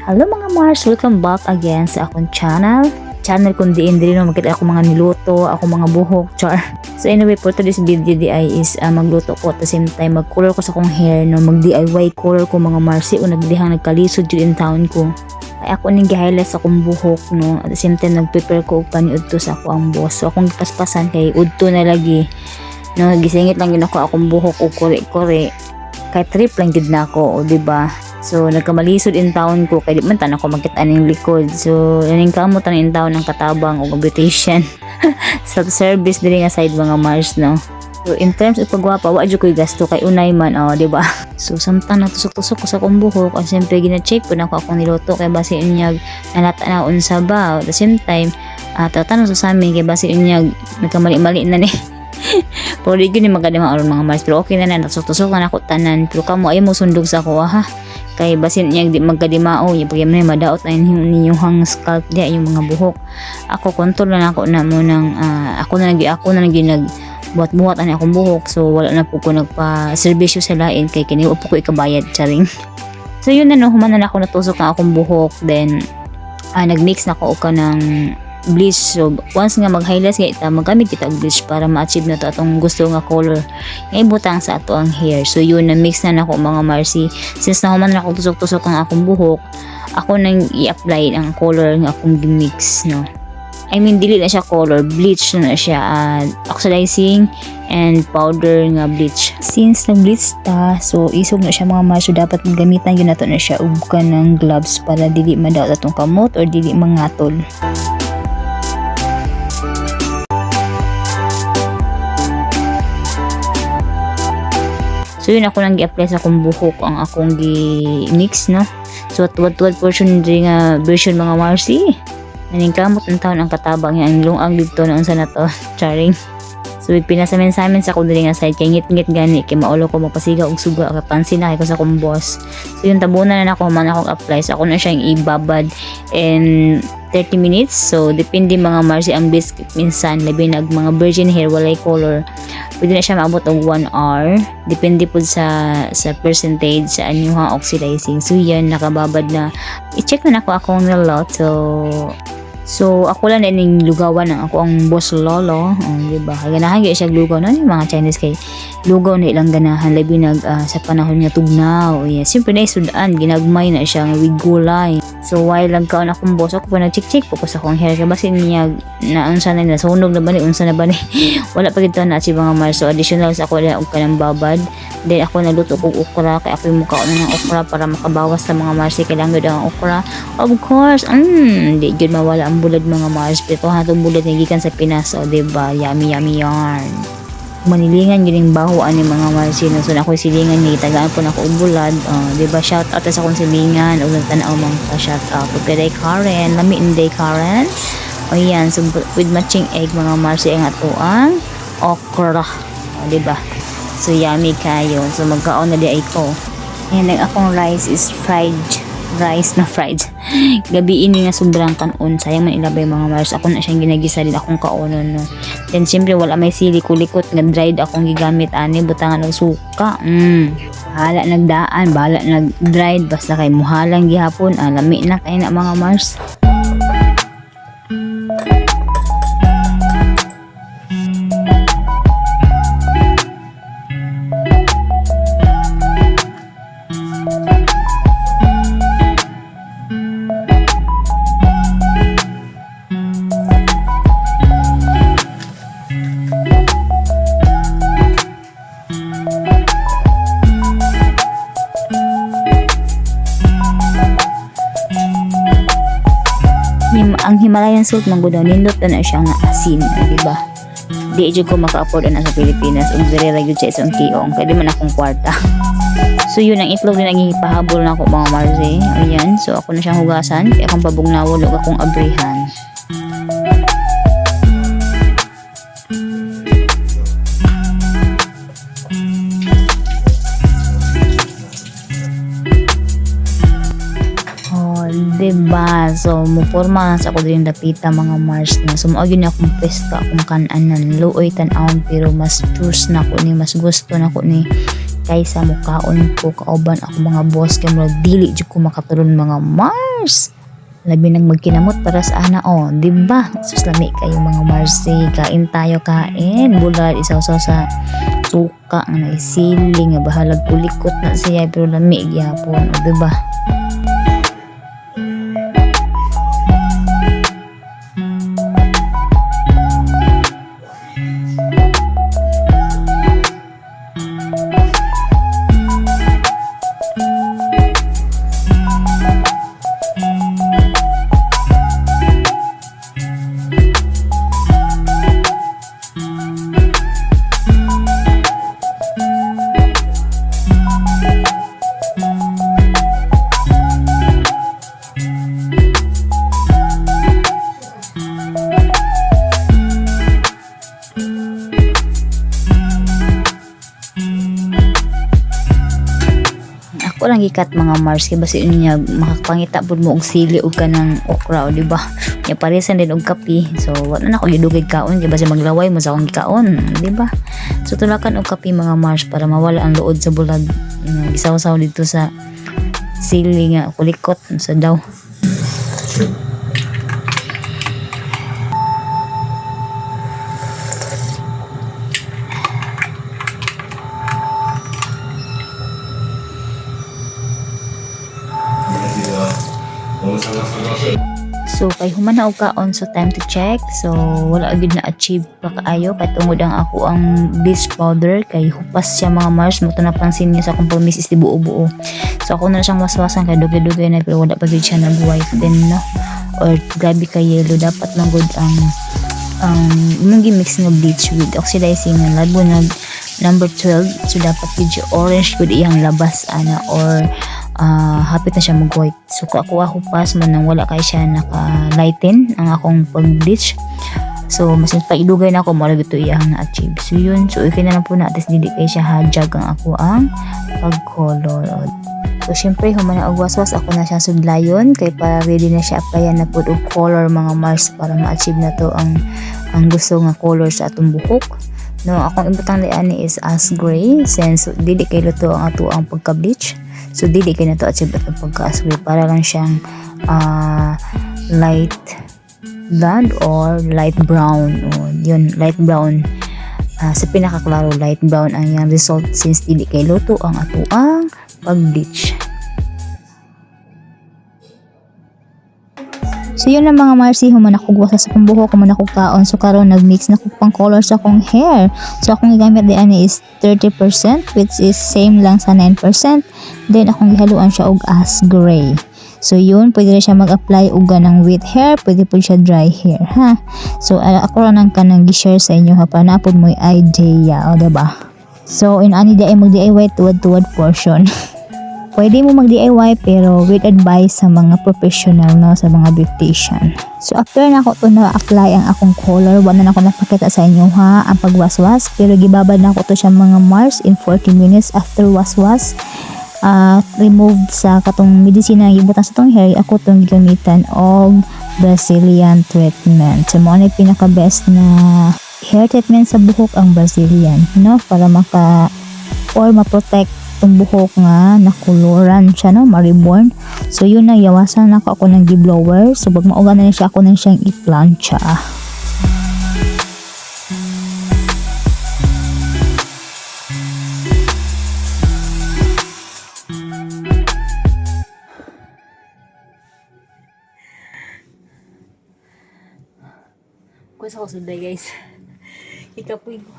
Hello mga Mars, welcome back again sa akong channel kung diin no makita ako mga niluto, ako mga buhok, char. So anyway, for today's video is magluto ko at the same time mag-color ko sa akong hair, no, mag-DIY color ko mga Marsi o nagdihang nagkalisod yun in town ko. Ay ako ning gi-highlight sa akong buhok, no, at the same time nag-prepare ko og paniudto sa ako ang boss. So akong gipaspasan kay udto na lagi, no, gisingit lang yun ako akong buhok o kore-kore. Kay trip lang gid na ako, o diba? So nagkamalisod in town ko kay di man tan ako makita ning likod. So yaning kamot tan in town ang katabang og beautician. Self-service diri nga side mga Mars, no. So in terms of pagwapa, wa jud koy gasto kay unay man, di ba? So samtang natusok-tusok ko sa akong buhok, siyempre gina-check ko na akong niluto kay base unyag nalata na unsa ba. At the same time, tatanong sa amin kay base unyag nagkamali-mali na ni. Pero di gyud ni magadama aron mga Mars, pero okay na natusok-tusok na ako tanan. Pero kamo ay mo sundog sa ako, ha. Kay basin niya di magkadimao yung pagyaman madaot na ninyong scalp dia yung mga buhok. Ako kontrol na ako na mo nang ako na buhat-buhat ani akong buhok, so wala na po ko nagpa-serbisyo sa lain kay kini upo ko ikabayad charing. So yun na, no, human na ako natusok ang akong buhok, then nagmix na ko ka ng bleach. So once nga mag-highlight kita, magamit kita og bleach para ma-achieve na to atong gusto nga color nga ibutang sa ato ang hair. So yun, na mix na nako mga Marcy. Since nahuman na ako tusok-tusok ang akong buhok, ako nang i-apply ang color nga akong gimix, no. I mean, dili na siya color, bleach na siya, oxidizing and powder nga bleach. Since nag-bleach ta, so isog na siya mga Mars, so dapat magamitan yun nato na siya og kanang gloves para dili madaot atong kamot or dili mangatol. So yun, ako nang gi-apply sa akong buhok ang akong gi-mix, no. So tuwad-tuwad portion diri nga version mga Marcy. Naningkamot ng taon ang katabang nga ang lungag dito na unsa na to, charing. So pinasamin sa amin sa akong diri nga side kay ngit-ngit gani kay maulo ko magpasiga og suga kay pansin na ko sa akong boss. So yun, tabunan na ako man akong apply, so ako na siyang ibabad in 30 minutes. So depende mga Marcy ang biscuit, minsan labi nag mga virgin hair walay color, pwede na siya maabot og 1 hour, depende po sa percentage sa anyuha oxidizing. So yan, nakababad na, i-check na ako akong nilot. So ako lang na ining lugawan ng ako ang boss lolo, diba? Ganahan gyud siya lugaw na, mga Chinese kay lugaw na ilang ganahan labi nag sa panahon nga tugnaw. Yeah, siyempre na sudan ginagmay na siya with gulay. So while lang kaon akong boss, ako pa nag-check po ko sa akong hair kay basin niya na unsa na nasunog na ba ni unsa na ba ni wala pa gid na si mga Mars. So additional sa ako og kanang babad, then ako naluto og okra kay ako yung mukha na ng okra para makabawas sa mga Mars kay lang gud ang okra. Of course, di gud mawala ang bulad mga Mars, pero hatong bulad nga gikan sa Pinas, o diba, yummy yarn. Manilingan yun yung bahuan ni mga Mars, no? So nako'y silingan niya, itagaan po na ako bulad, diba, shout out sa akong silingan, o nagtanaw mga shout out okay, day Karen, lami in day Karen, o yan, so with matching egg mga Mars, ang ato ang okra, o diba, so yummy kayo. So magkaon na di ay ko, and ang akong rice is fried gabi ini nga sobrang kanon, sayang man ilabay mga Mars. Ako na siyang ginagisa din akong kaonon, no. Then siyempre wala may sili kulikot nga dried akong gigamit ani, butangan ng suka. Hala nagdaan, bala nag dried, basta kay muhalang gihapon, lami na kay na mga Mars. Ang Himalayan salt man gud nindot na siya nga asin, diba? Di jud ko maka-afford na sa Pilipinas ug diri ra gyud sa isang tiong kay di man akong kwarta. So yun, ang itlog din ang ipahabol na ako mga Marzi. Ayan, so ako na siyang hugasan kay akong pabugnawol ug akong abrihan. Diba? So muporma sa ako din dapita mga Mars na. So maog yun akong pwesto akong kananan luoy tan-awon, pero mas choose na ko ni, mas gusto na ko ni kaysa mukaon ko kauban ako mga boss kay murag dili jud ko makatulon mga Mars. Labi nang magkinamot para sa ana di ba? Sus lami kayo mga Marsi, kain tayo kain. Bulad isaw-saw sa suka nga naisiling nga bahalag kulikot na siya pero lami gyapon, di ba? Lang gikat mga Mars kay basi niya makapangita pud mo og sili og kanang okra di ba? Nya paresan din og kape. So wala na ko gidugay kaon kay basi maglaway mo sa akong kaon, di ba? So tulakan og kape mga Mars para mawala ang luod sa bulag. Gisaw-saw dito sa sili nga kulikot sa daw. So kay human na og kaon, so time to check. So wala gid na achieve pa kaayo kay tungod ang ako ang bleach powder kay hupas siya mga Mars mo to napansin niya sa akong promise is di buo-buo. So ako na siyang waswasan kay dugay-dugay na pero wala pa gid siya nag-white then no or grabe kay yellow. Dapat lang gud ang imong gi-mix nga bleach with oxidizing nga labo nag number 12. So dapat gid orange gud iyang labas ana or hapit na siya mag-white. So ako hupas man nang wala kay siya naka-lighten ang akong pag-bleach. So mas paidugay na ako mara gito iyang na-achieve. So yun, so okay na lang po na at least dili kay siya hajag ang ako ang pag-color. So syempre human na og waswas ako na siya sudlayon kay para ready na siya applyan na pud og color mga Mars para ma-achieve na to ang gusto nga color sa atong buhok. No, akong ibutang liani is as gray since dili kay luto ang ato ang pagka-bleach. So dili kay nato achieve at pagka-asway para lang siyang light blonde or light brown. Yun, light brown. Sa pinakaklaro light brown ang yang result since dili kay luto ang ato ang pag-bleach. So yun lang mga Marcy, human ako gwasa sa akong buhok, human ako kaon. So karon nag-mix na ko pang color sa akong hair. So akong gigamit diyan is 30% which is same lang sa 9%. Then akong gihaluan siya og as gray. So yun, pwede rin siya mag-apply og ganang wet hair, pwede po siya dry hair ha. So ako ra nang kanang gi-share sa inyo ha para napod mo idea, o diba? So in ani day mag-DIY tuwad portion. Pwede mo mag-DIY pero with advice sa mga professional no, sa mga beautician. So after na ako to na-apply ang akong color, wala na ako napakita sa inyo ha, ang pagwaswas. Pero gibabad na ako to siya mga Mars in 40 minutes after waswas. Removed sa katong medisina na gibutan sa tong hair, ako tong gamitan og Brazilian treatment. So mo na pinaka best na hair treatment sa buhok ang Brazilian, no, para ma-protect itong buhok nga nakuluran siya no, ma-reborn. So yun na, yawasan na ako ng gi-blower. So pag mauga na siya, ako na siyang i-plancha. Kusa ko sunday guys. Ikapoy ko.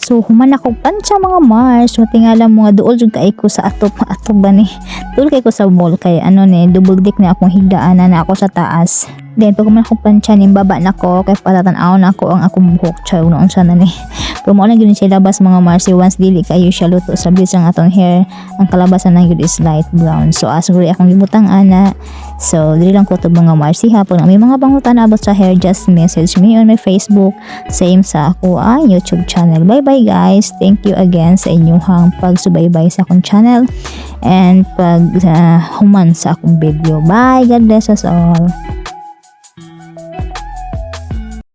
So human ako pancha mga Mars, so tingala mo nga duol jud kay ko sa atop ba ni. Duol kay ko sa mall kay ano ni double deck na akong higdaan na ako sa taas. Then pag man ako pancha ni baba na ko kay patatan-aw na ako ang akong buhok chow noon sana ni. Pero mo lang gyud siya labas mga Mars, once dili kayo siya luto sa bleach ang atong hair, ang kalabasan na gyud is light brown. So asuguri akong gibutang ana. So dili lang ko to mga Mars, hapon may mga bangutan about sa hair, just message me on my Facebook, same sa ako ang YouTube channel. Bye bye guys, thank you again sa inyong pagsubaybay sa akong channel and pag human sa akong video. Bye, God bless us all.